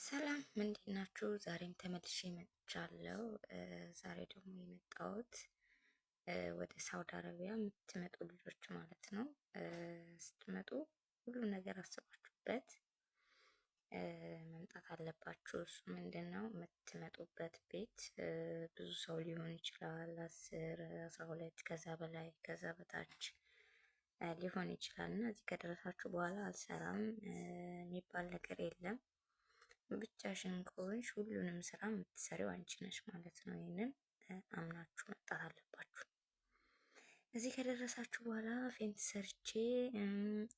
ሰላም እንዴት ናችሁ? ዛሬም ተመልሼ መጥቻለሁ። ዛሬ ደግሞ የመጣሁት ወደ ሳውዲ አረቢያ የምትመጡ ልጆች ማለት ነው። ስትመጡ ሁሉ ነገር አስባችሁበት መምጣት አለባችሁ። እሱ ምንድን ነው የምትመጡበት ቤት ብዙ ሰው ሊሆን ይችላል። 10፣ 12 ከዛ በላይ ከዛ በታች ሊሆን ይችላል እና እዚህ ከደረሳችሁ በኋላ አልሰራም የሚባል ነገር የለም። ብቻሽን ከሆንሽ ሁሉንም ስራ የምትሰሪው አንቺ ነሽ ማለት ነው። ይሄንን አምናችሁ መጣት አለባችሁ። እዚህ ከደረሳችሁ በኋላ ፌንት ሰርቼ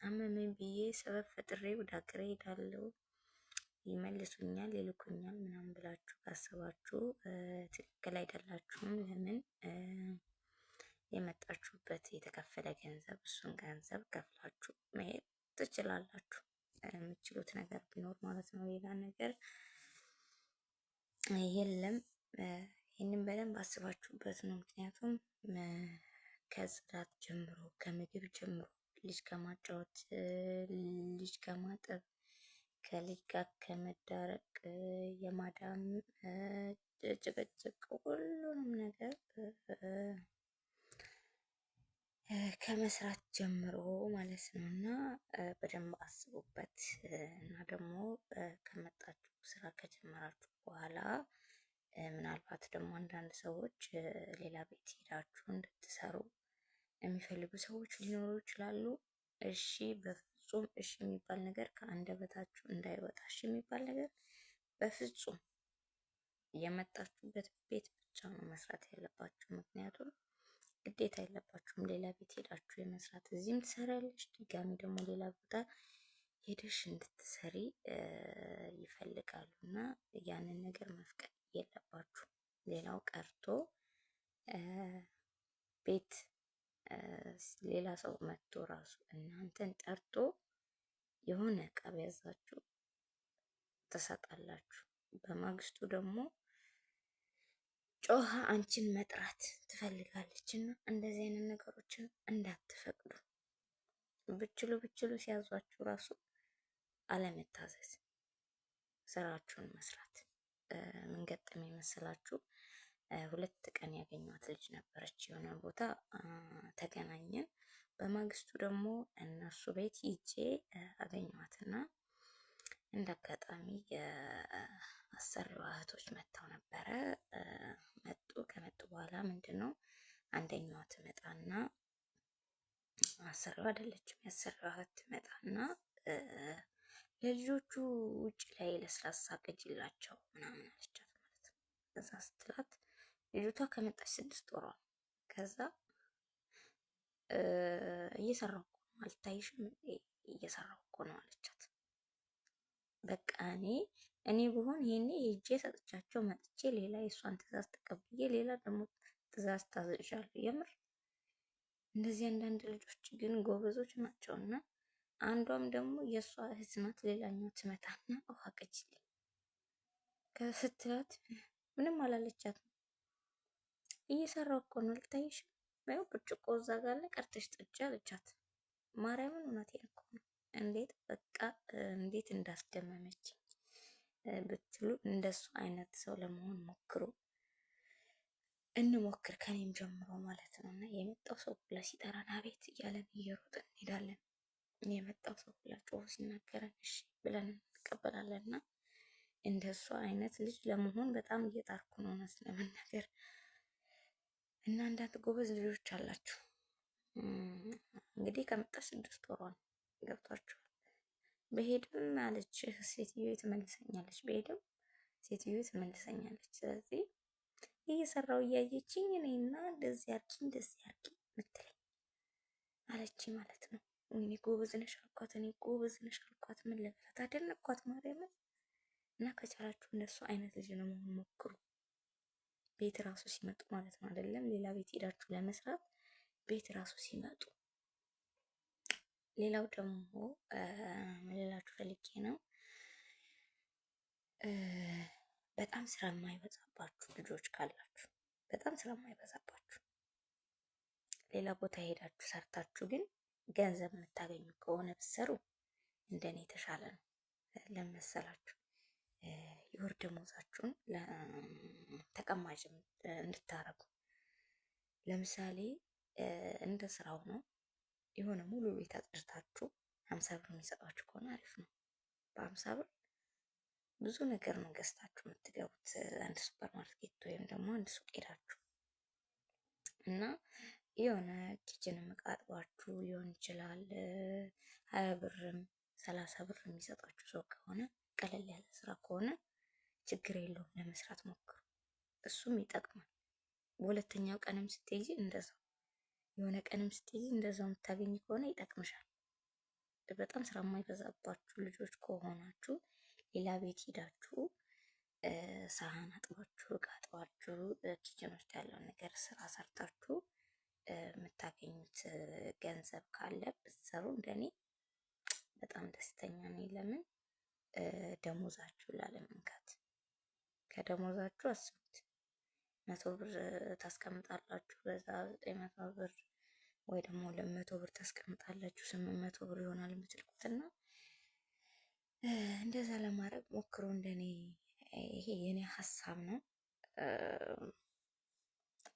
አመመኝ ብዬ ሰበብ ፈጥሬ ወደ ሀገሬ ሄዳለሁ፣ ይመልሱኛል፣ ይልኩኛል ምናምን ብላችሁ ካሰባችሁ ትክክል አይደላችሁም። ለምን የመጣችሁበት የተከፈለ ገንዘብ እሱን ገንዘብ ከፍላችሁ መሄድ ትችላላችሁ። የምችሉት ነገር ቢኖር ማለት ነው። ሌላ ነገር የለም። ይህንን በደንብ አስባችሁበት ነው። ምክንያቱም ከጽዳት ጀምሮ ከምግብ ጀምሮ ልጅ ከማጫወት ልጅ ከማጠብ ከልጅ ጋር ከመዳረቅ የማዳም ጭቅጭቅ ሁሉንም ነገር ከመስራት ጀምሮ ማለት ነው እና በደንብ አስቡበት። እና ደግሞ ከመጣችሁ ስራ ከጀመራችሁ በኋላ ምናልባት ደግሞ አንዳንድ ሰዎች ሌላ ቤት ሄዳችሁ እንድትሰሩ የሚፈልጉ ሰዎች ሊኖሩ ይችላሉ። እሺ፣ በፍጹም እሺ የሚባል ነገር ከአንደበታችሁ እንዳይወጣ። እሺ የሚባል ነገር በፍጹም የመጣችሁበት ቤት ብቻ ነው መስራት ያለባችሁ። ምክንያቱም ግዴታ የለባችሁም ሌላ ቤት ሄዳችሁ የመስራት። እዚህም ትሰሪያለሽ፣ ድጋሚ ደግሞ ሌላ ቦታ ሄደሽ እንድትሰሪ ይፈልጋሉ እና ያንን ነገር መፍቀድ የለባችሁ። ሌላው ቀርቶ ቤት ሌላ ሰው መጥቶ ራሱ እናንተን ጠርቶ የሆነ እቃ ቢያዛችሁ ትሰጣላችሁ። በማግስቱ ደግሞ ጮሃ አንቺን መጥራት ትፈልጋለች እና እንደዚህ አይነት ነገሮችን እንዳትፈቅዱ። ብችሉ ሲያዟችሁ ራሱ አለመታዘዝ፣ ስራችሁን መስራት። ምን ገጠመኝ መሰላችሁ? 2 ቀን ያገኟት ልጅ ነበረች። የሆነ ቦታ ተገናኘን። በማግስቱ ደግሞ እነሱ ቤት ሂጄ አገኘኋትና እንደ አጋጣሚ የአሰሪዋ እህቶች መጥተው ነበረ። ከመጡ በኋላ ምንድን ነው አንደኛዋ ትመጣና አሰሪዋ አይደለችም፣ የአሰሪዋ እህት ትመጣና ለልጆቹ ውጭ ላይ ለስላሳ ቅጅላቸው ምናምን አለቻት ማለት ነው። ከዛ ስትላት ልጅቷ ከመጣች 6 ወሯ። ከዛ እየሰራሁ እኮ ነው አልታይሽም? እየሰራሁ እኮ ነው አለቻት። በቃ እኔ ብሆን ይሄኔ ሄጄ ሰጥቻቸው መጥቼ ሌላ የእሷን ትእዛዝ ተቀብዬ ሌላ ደግሞ ትእዛዝ ታዘዣለሁ። የምር እንደዚህ አንዳንድ ልጆች ግን ጎበዞች ናቸውና አንዷም ደግሞ የእሷ እህት ናት። ሌላኛው ትመጣና ውሃ ቀጅልኝ ከስትላት ምንም አላለቻትም። እየሰራሁ እኮ ነው አልታይሽም? ያው ብርጭቆ እዛ ጋር ላይ ቀርተሽ ጠጪ አለቻት። ማርያምን እውነቴን እኮ ነው። እንዴት በቃ እንዴት እንዳስደመመችኝ ብትሉ እንደሱ አይነት ሰው ለመሆን ሞክሩ። እንሞክር ከኔም ጀምሮ ማለት ነው። እና የመጣው ሰው ሁላ ሲጠራን አቤት እያለን እየሮጥን እንሄዳለን። የመጣው ሰው ሁላ ጮሁ ሲናገረን እሺ ብለን እንቀበላለን። እና እንደሱ አይነት ልጅ ለመሆን በጣም እየጣርኩ ነው እውነት ለመናገር። እና አንዳንድ ጎበዝ ልጆች አላችሁ። እንግዲህ ከመጣች 6 ወሯ ነው። ገብቷችኋል? በሄድም አለች ሴትዮ ትመልሰኛለች፣ በሄድም ሴትዮ ትመልሰኛለች። ስለዚህ እየሰራው እያየችኝ እኔና እንደዚህ አርጊ እንደዚህ አርጊ ምትለኝ አለች ማለት ነው። ወይኔ ጎበዝ ነሽ አልኳት። እኔ ጎበዝ ነሽ አልኳት። ምን ልበላት? አደነኳት ማርያምን። እና ከቻላችሁ እንደሱ አይነት ልጅ ነው መሆን ሞክሩ። ቤት ራሱ ሲመጡ ማለት ነው፣ አይደለም ሌላ ቤት ሄዳችሁ ለመስራት፣ ቤት ራሱ ሲመጡ። ሌላው ደግሞ ምን ልላችሁ ፈልጌ ነው፣ በጣም ስራ የማይበዛባችሁ ልጆች ካላችሁ፣ በጣም ስራ የማይበዛባችሁ ሌላ ቦታ ሄዳችሁ ሰርታችሁ ግን ገንዘብ የምታገኙ ከሆነ ብትሰሩ እንደኔ የተሻለ ነው። ለመሰላችሁ የወር ደመወዛችሁን ተቀማጭ እንድታረጉ። ለምሳሌ እንደ ስራው ነው። የሆነ ሙሉ ቤት አጽድታችሁ 50 ብር የሚሰጣችሁ ከሆነ አሪፍ ነው። በ50 ብር ብዙ ነገር ነው ገዝታችሁ የምትገቡት አንድ ሱፐር ማርኬት ወይም ደግሞ አንድ ሱቅ ሄዳችሁ እና የሆነ ኪችን እቃ አጥባችሁ ሊሆን ይችላል። 20 ብርም 30 ብር የሚሰጣችሁ ሰው ከሆነ ቀለል ያለ ስራ ከሆነ ችግር የለውም ለመስራት ሞክሩ። እሱም ይጠቅማል። በሁለተኛው ቀንም ስትሄጂ እንደዛው የሆነ ቀንም ስትሄጂ እንደዛው የምታገኝ ከሆነ ይጠቅምሻል። በጣም ስራ የማይበዛባችሁ ልጆች ከሆናችሁ ሌላ ቤት ሂዳችሁ ሳህን አጥባችሁ እቃ አጥባችሁ ኪችን ውስጥ ያለውን ነገር ስራ ሰርታችሁ የምታገኙት ገንዘብ ካለ ብትሰሩ እንደኔ በጣም ደስተኛ ነኝ። ለምን ደሞዛችሁን ላለመንካት። ከደሞዛችሁ አስቡት 100 ብር ታስቀምጣላችሁ፣ በዛ 900 ብር ወይ ደግሞ 200 ብር ታስቀምጣላችሁ፣ 800 ብር ይሆናል የምትልኩትና እንደዛ ለማድረግ ሞክሩ። እንደኔ ይሄ የኔ ሀሳብ ነው።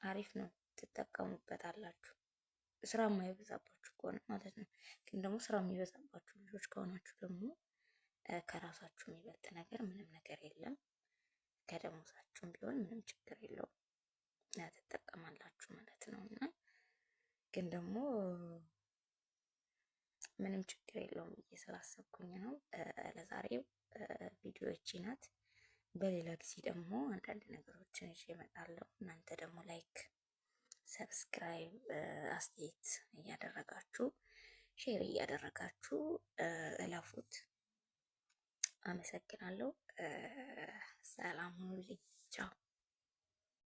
አሪፍ ነው፣ ትጠቀሙበታላችሁ። ስራ የማይበዛባችሁ ከሆነ ማለት ነው። ግን ደግሞ ስራ የሚበዛባችሁ ልጆች ከሆናችሁ ደግሞ ከራሳችሁ የሚበልጥ ነገር ምንም ነገር የለም። ከደሞዛችሁም ቢሆን ምንም ችግር የለውም ትጠቀማላችሁ ማለት ነው። እና ግን ደግሞ ምንም ችግር የለውም ብዬ ስላሰብኩኝ ነው። ለዛሬው ቪዲዮ ይቺ ናት። በሌላ ጊዜ ደግሞ አንዳንድ ነገሮችን ይዤ እመጣለሁ። እናንተ ደግሞ ላይክ፣ ሰብስክራይብ፣ አስተያየት እያደረጋችሁ ሼር እያደረጋችሁ እለፉት። አመሰግናለሁ። ሰላም ሁኑልኝ። ቻው